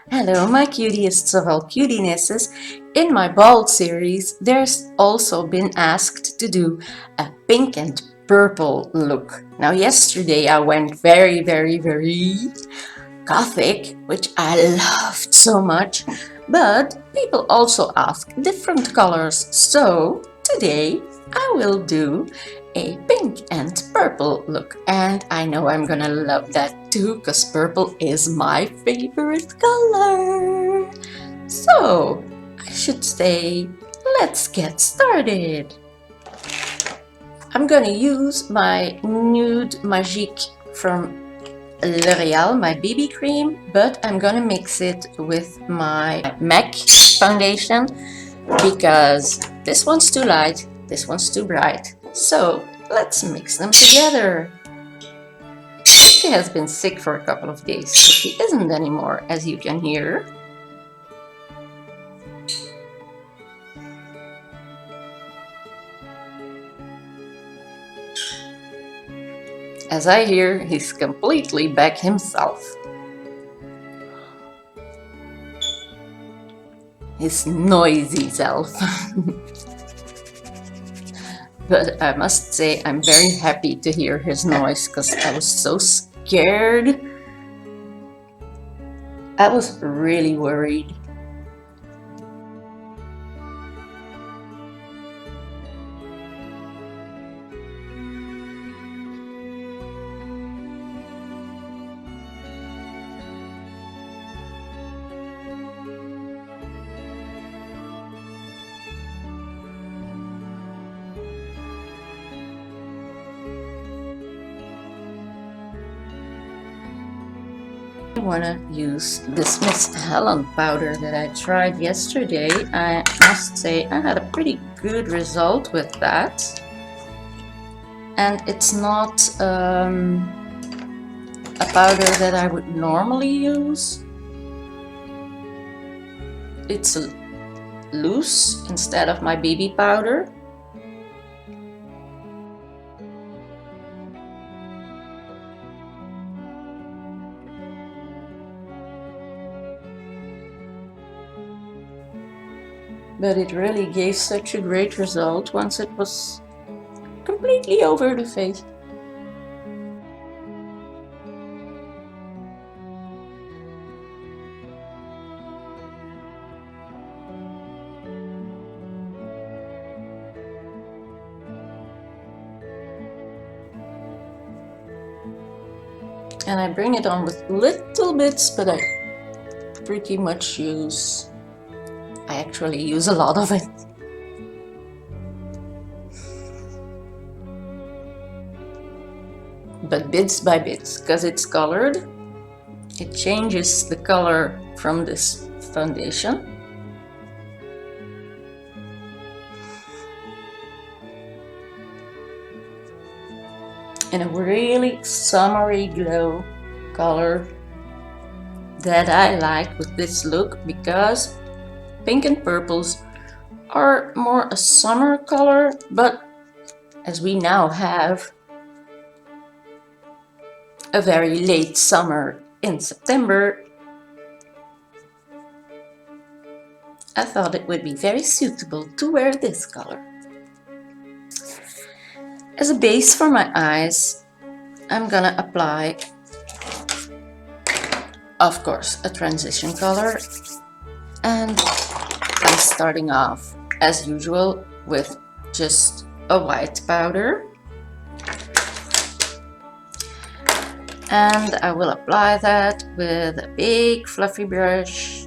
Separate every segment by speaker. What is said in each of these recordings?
Speaker 1: Hello, my cutiest of all cutinesses. In my bald series, there's also been asked to do a pink and purple look. Now, yesterday I went very gothic, which I loved so much, but people also ask different colors, so today I will do a pink and purple look, and I know I'm gonna love that too because purple is my favorite color. So I should say, let's get started. I'm gonna use my Nude Magique from L'Oreal, my BB cream, but I'm gonna mix it with my MAC foundation because this one's too light, this one's too bright. So let's mix them together. He has been sick for a couple of days, but he isn't anymore, as you can hear. As I hear, he's completely back himself. His noisy self. But I must say I'm very happy to hear his noise because I was so scared. I was really worried. I want to use this Miss Helen powder that I tried yesterday. I must say I had a pretty good result with that. And it's not a powder that I would normally use. It's loose instead of my BB powder. But it really gave such a great result once it was completely over the face. And I bring it on with little bits, but I pretty much I actually use a lot of it. But bits by bits, because it's colored, it changes the color from this foundation. And a really summery glow color that I like with this look because pink and purples are more a summer color, but as we now have a very late summer in September, I thought it would be very suitable to wear this color. As a base for my eyes, I'm gonna apply, of course, a transition color, and I'm starting off as usual with just a white powder, and I will apply that with a big fluffy brush.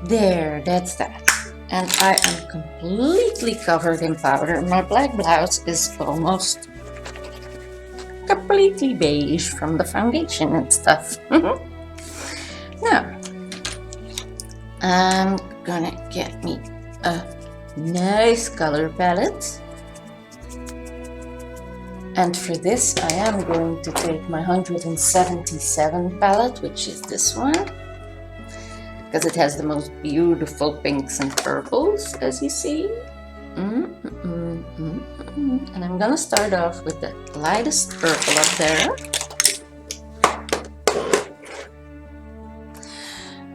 Speaker 1: There, that's that. And I am completely covered in powder. My black blouse is almost completely beige from the foundation and stuff. Now, I'm gonna get me a nice color palette. And for this, I am going to take my 177 palette, which is this one, because it has the most beautiful pinks and purples, as you see. And I'm gonna start off with the lightest purple up there.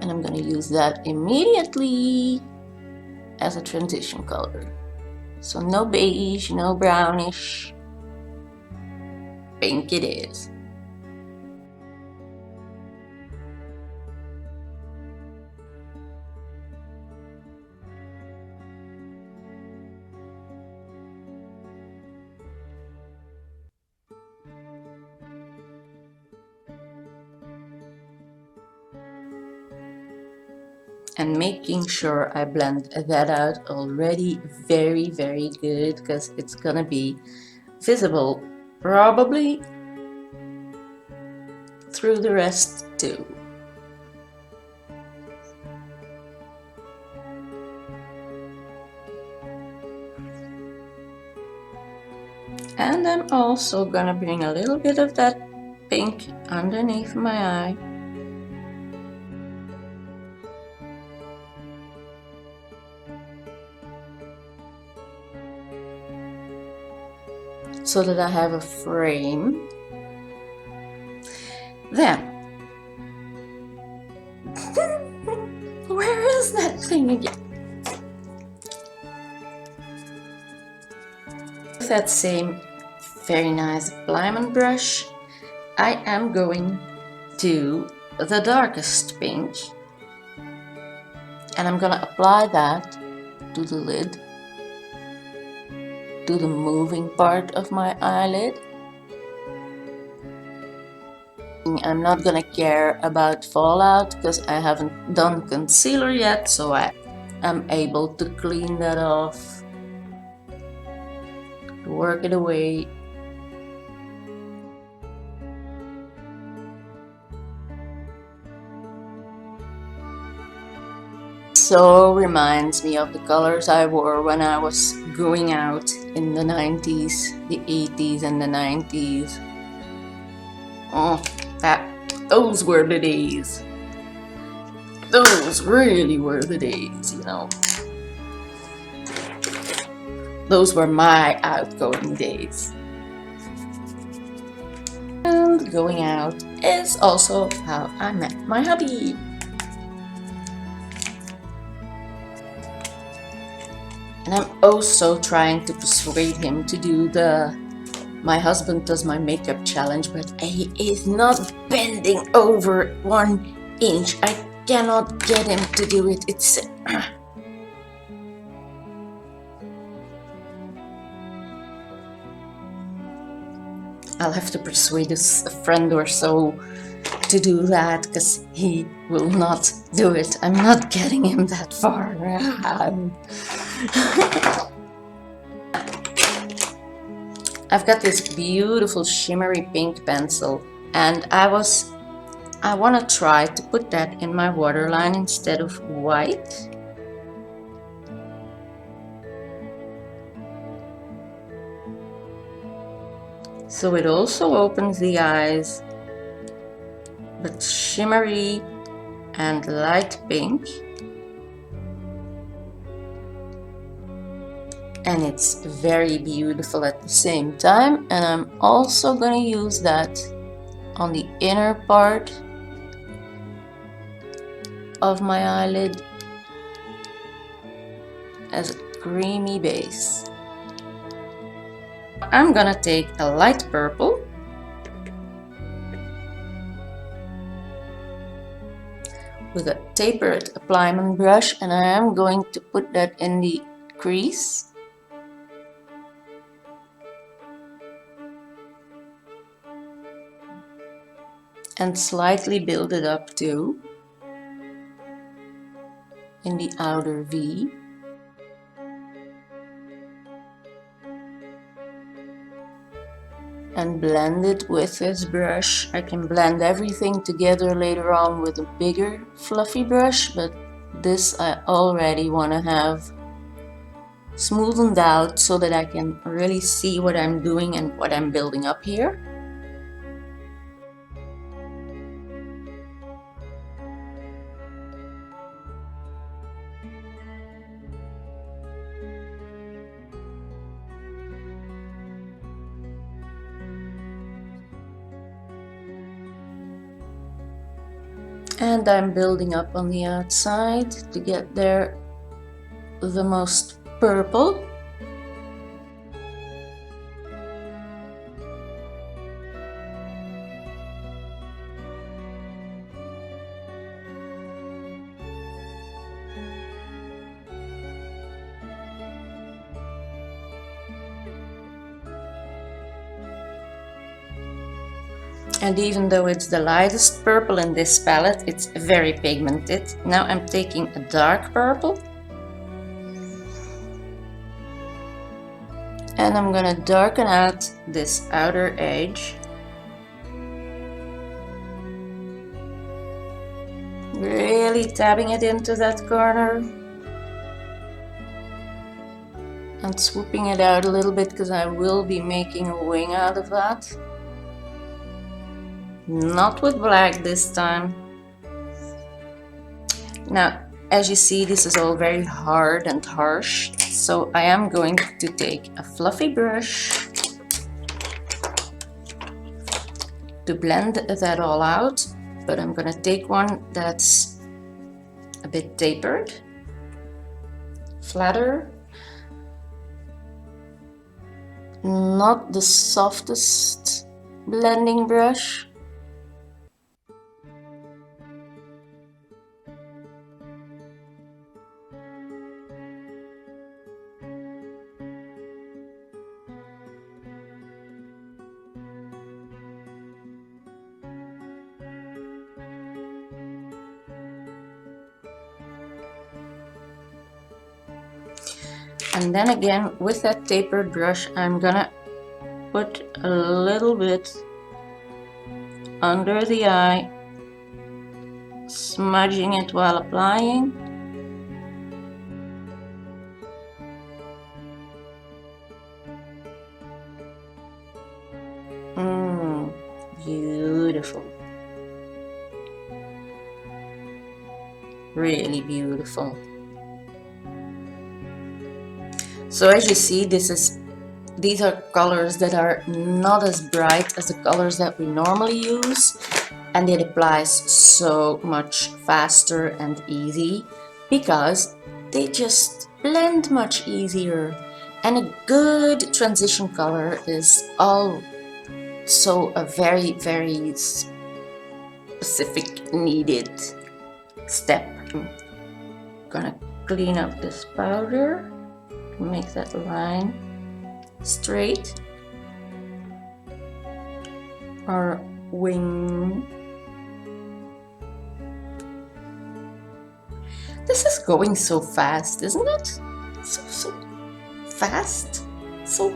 Speaker 1: And I'm gonna use that immediately as a transition color. So no beige, no brownish. Pink it is. And making sure I blend that out already very, very good, because it's gonna be visible probably through the rest too. And I'm also gonna bring a little bit of that pink underneath my eye. So that I have a frame. Then, where is that thing again? With that same very nice Blyman brush, I am going to the darkest pink, and I'm gonna apply that to the lid, to the moving part of my eyelid. I'm not gonna care about fallout because I haven't done concealer yet, so I am able to clean that off, work it away. So reminds me of the colors I wore when I was going out in the 90s, the 80s and the 90s. Oh, those were the days. Those really were the days, you know. Those were my outgoing days. And going out is also how I met my hubby. And I'm also trying to persuade him to do the My Husband Does My Makeup challenge, but he is not bending over 1 inch. I cannot get him to do it. It's I'll have to persuade a friend or so to do that, because he will not do it. I'm not getting him that far. I've got this beautiful shimmery pink pencil, and I want to try to put that in my waterline instead of white. So it also opens the eyes, but shimmery and light pink. And it's very beautiful at the same time. And I'm also going to use that on the inner part of my eyelid as a creamy base. I'm gonna take a light purple with a tapered applyment brush, and I am going to put that in the crease. And slightly build it up too in the outer V. and blend it with this brush. I can blend everything together later on with a bigger fluffy brush, but this I already want to have smoothened out so that I can really see what I'm doing and what I'm building up here. And I'm building up on the outside to get there the most purple. And even though it's the lightest purple in this palette, it's very pigmented. Now I'm taking a dark purple and I'm gonna darken out this outer edge. Really tapping it into that corner and swooping it out a little bit because I will be making a wing out of that. Not with black this time. Now, as you see, this is all very hard and harsh, so I am going to take a fluffy brush to blend that all out, but I'm gonna take one that's a bit tapered, flatter, not the softest blending brush. And then again, with that tapered brush, I'm gonna put a little bit under the eye, smudging it while applying. Beautiful. Really beautiful. So as you see, these are colors that are not as bright as the colors that we normally use, and it applies so much faster and easy because they just blend much easier. And a good transition color is also a very, very specific needed step. I'm gonna clean up this powder, make that line straight. Our wing. This is going so fast, isn't it? So fast. So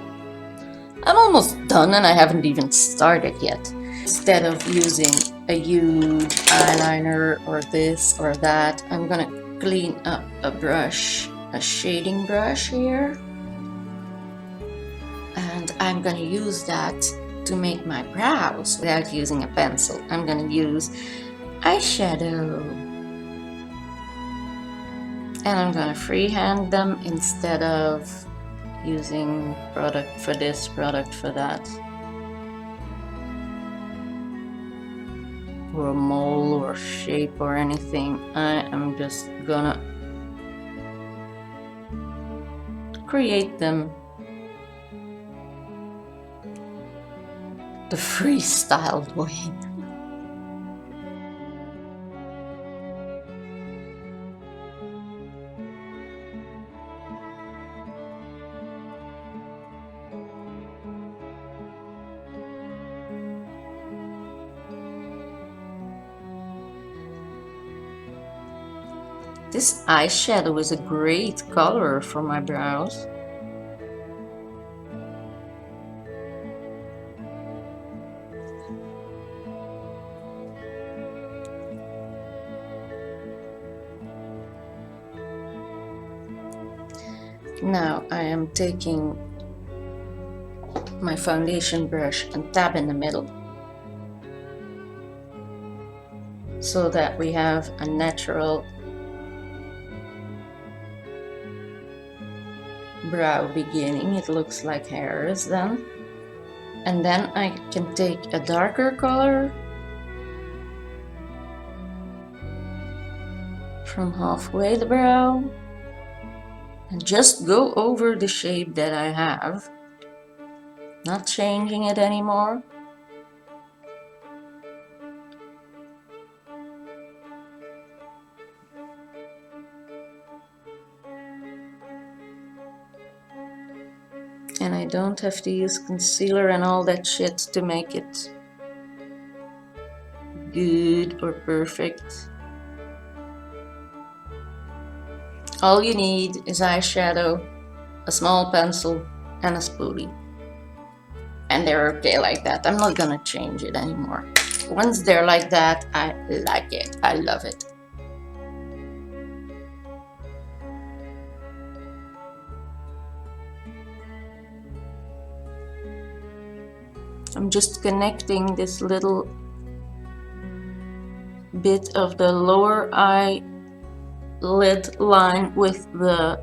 Speaker 1: I'm almost done and I haven't even started yet. Instead of using a huge eyeliner or this or that, I'm gonna clean up a brush, a shading brush here, and I'm gonna use that to make my brows without using a pencil. I'm gonna use eyeshadow, and I'm gonna freehand them instead of using product for this, product for that, or a mold or shape or anything. I am just gonna create them the freestyled way. This eyeshadow is a great color for my brows. Now I am taking my foundation brush and tap in the middle so that we have a natural brow beginning. It looks like hairs then. And then I can take a darker color from halfway the brow and just go over the shape that I have, not changing it anymore. And I don't have to use concealer and all that shit to make it good or perfect. All you need is eyeshadow, a small pencil, and a spoolie. And they're okay like that. I'm not gonna change it anymore. Once they're like that, I like it. I love it. I'm just connecting this little bit of the lower eyelid line with the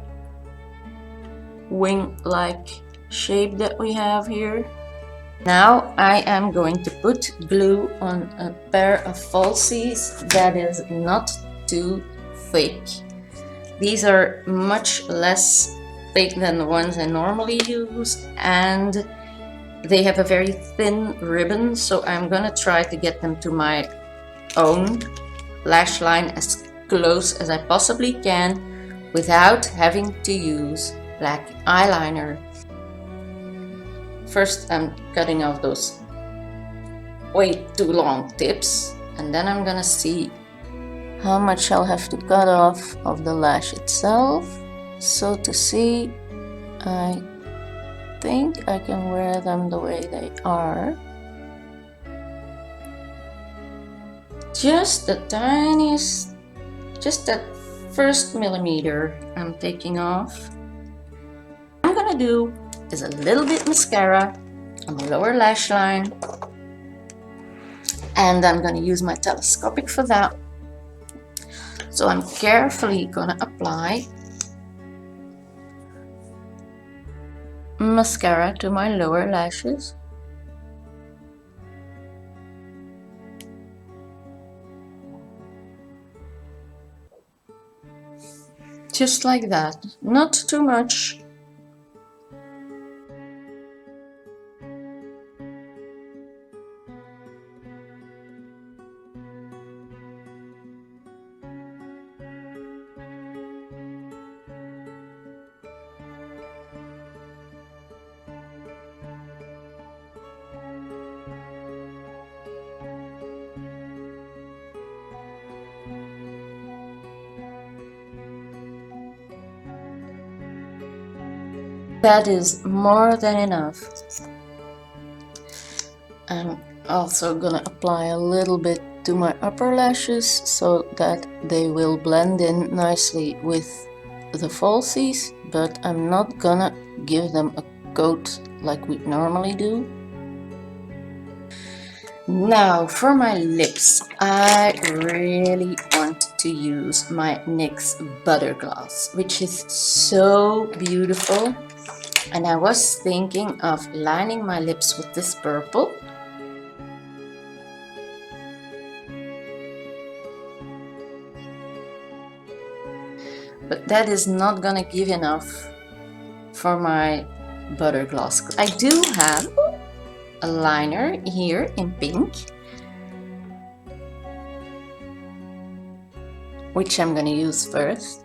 Speaker 1: wing-like shape that we have here. Now I am going to put glue on a pair of falsies that is not too thick. These are much less thick than the ones I normally use, and they have a very thin ribbon, so I'm gonna try to get them to my own lash line as close as I possibly can without having to use black eyeliner. First I'm cutting off those way too long tips, and then I'm gonna see how much I'll have to cut off of the lash itself. So to see, I think I can wear them the way they are. Just the tiniest, just that first millimeter I'm taking off. What I'm gonna do is a little bit mascara on the lower lash line, and I'm gonna use my telescopic for that. So I'm carefully gonna apply mascara to my lower lashes. Just like that, not too much. That is more than enough. I'm also gonna apply a little bit to my upper lashes so that they will blend in nicely with the falsies, but I'm not gonna give them a coat like we normally do. Now for my lips, I really want to use my NYX Butter Gloss, which is so beautiful. And I was thinking of lining my lips with this purple. But that is not gonna give enough for my butter gloss. I do have a liner here in pink, which I'm gonna use first.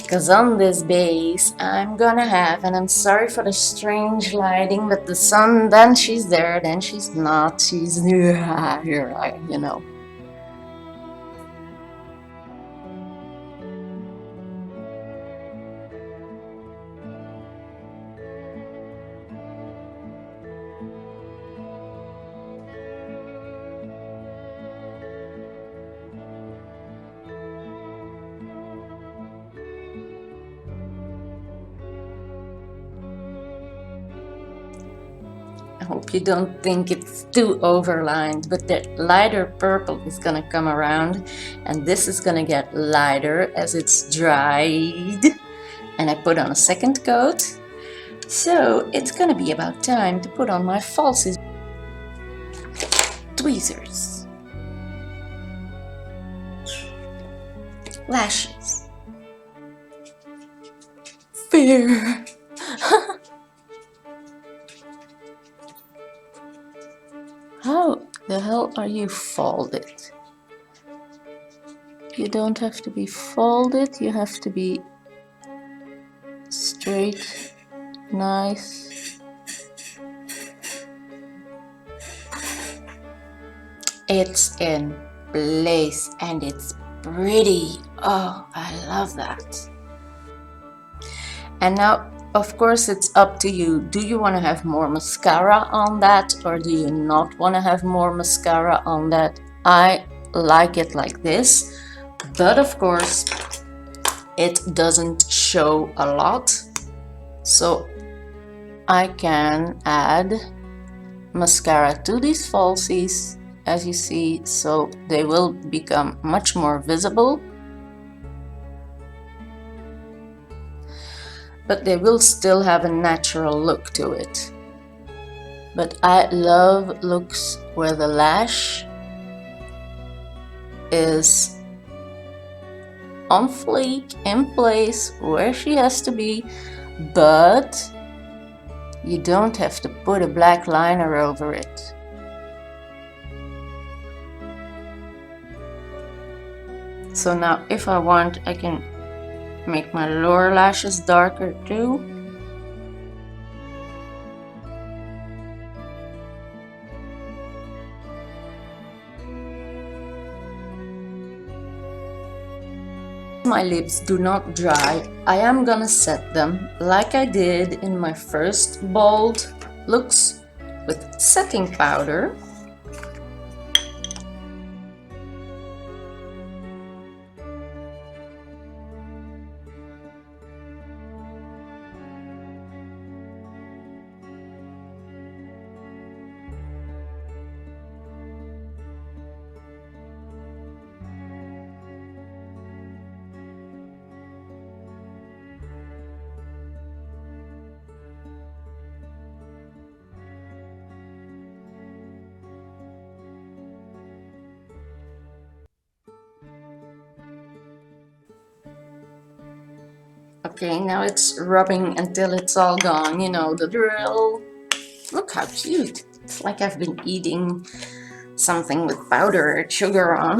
Speaker 1: Because on this base I'm gonna have, and I'm sorry for the strange lighting, but the sun, then she's there, then she's not, she's you know. I hope you don't think it's too overlined, but the lighter purple is gonna come around, and this is gonna get lighter as it's dried. And I put on a second coat. So it's gonna be about time to put on my falsies. Tweezers. Lashes. Fear. How the hell are you folded? You don't have to be folded, you have to be straight, nice. It's in place and it's pretty. Oh, I love that. And now, of course, it's up to you. Do you want to have more mascara on that, or do you not want to have more mascara on that? I like it like this, but of course it doesn't show a lot, so I can add mascara to these falsies, as you see, so they will become much more visible, but they will still have a natural look to it. But I love looks where the lash is on fleek, in place, where she has to be, but you don't have to put a black liner over it. So now if I want, I can make my lower lashes darker too. My lips do not dry, I am gonna set them like I did in my first bold looks with setting powder. Okay, now it's rubbing until it's all gone, you know the drill. Look how cute. It's like I've been eating something with powdered sugar on.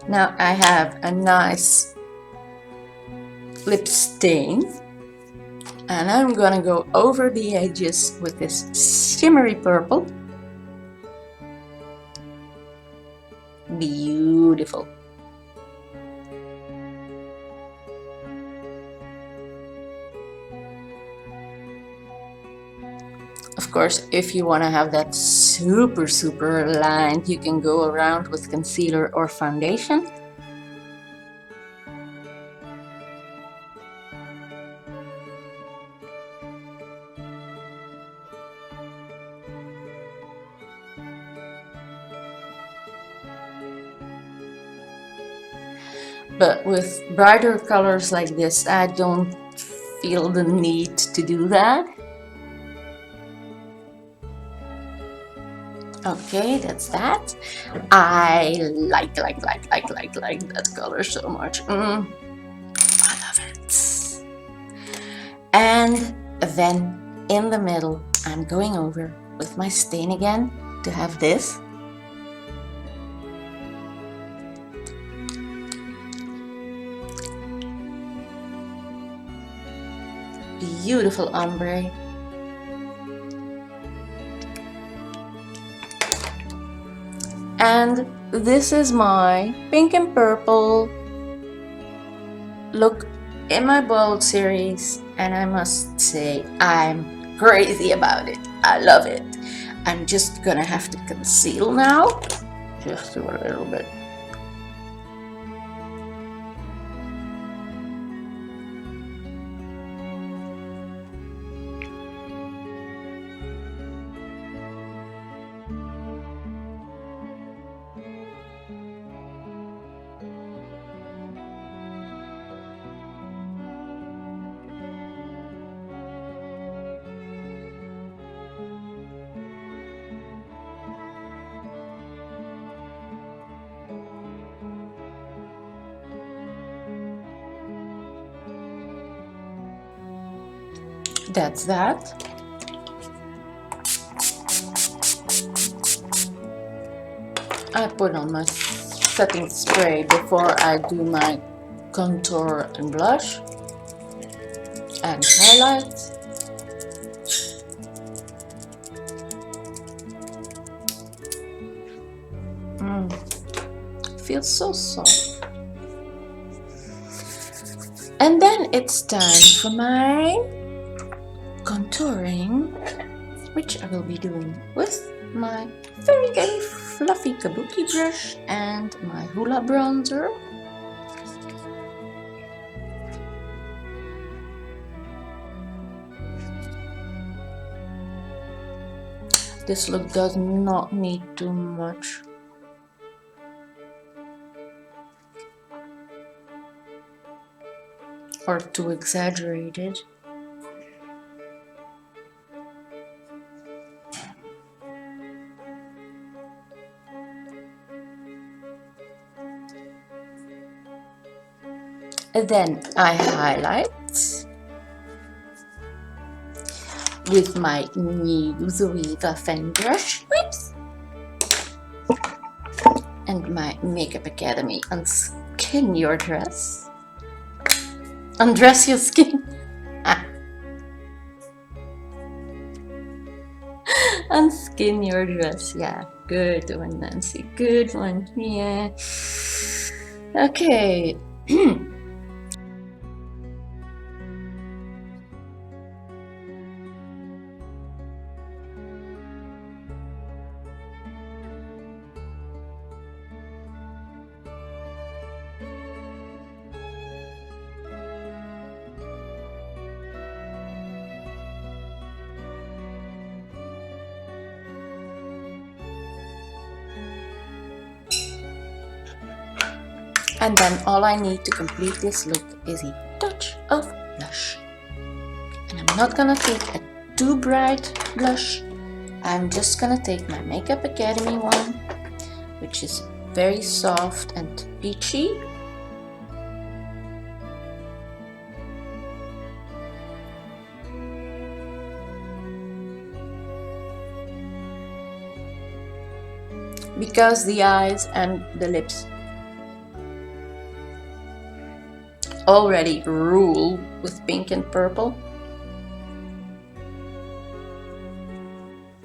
Speaker 1: Now I have a nice lip stain, and I'm gonna go over the edges with this shimmery purple. Beautiful. Of course, if you want to have that super lined, you can go around with concealer or foundation. But with brighter colors like this, I don't feel the need to do that. Okay, that's that. I like that color so much. I love it. And then in the middle, I'm going over with my stain again to have this. Beautiful ombre. And this is my pink and purple look in my bold series, and I must say I'm crazy about it. I love it. I'm just gonna have to conceal now. Just do a little bit. That's that. I put on my setting spray before I do my contour and blush and highlights. Feels so soft. And then it's time for my contouring, which I will be doing with my very fluffy kabuki brush and my Hoola bronzer. This look does not need too much. Or too exaggerated. And then I highlight with my new Zoeva fan brush, whoops, and my Makeup Academy Unskin Your Dress. Undress your skin. Unskin your dress. Yeah, good one, Nancy. Good one. Yeah. Okay. And then all I need to complete this look is a touch of blush. And I'm not gonna take a too bright blush. I'm just gonna take my Makeup Academy one, which is very soft and peachy. Because the eyes and the lips already rule with pink and purple.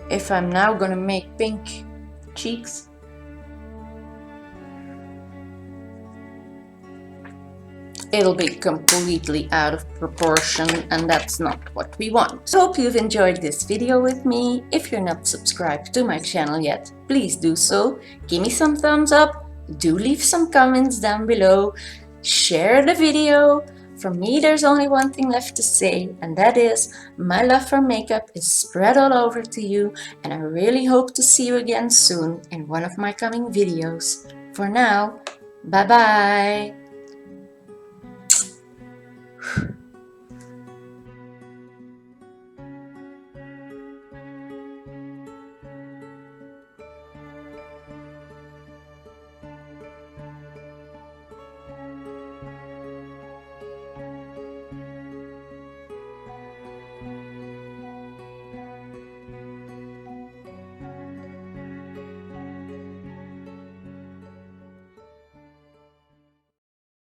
Speaker 1: If I'm now gonna make pink cheeks, it'll be completely out of proportion, and that's not what we want. So hope you've enjoyed this video with me. If you're not subscribed to my channel yet, please do so. Give me some thumbs up, do leave some comments down below, share the video. From me, there's only one thing left to say, and that is my love for makeup is spread all over to you, and I really hope to see you again soon in one of my coming videos. For now, bye bye!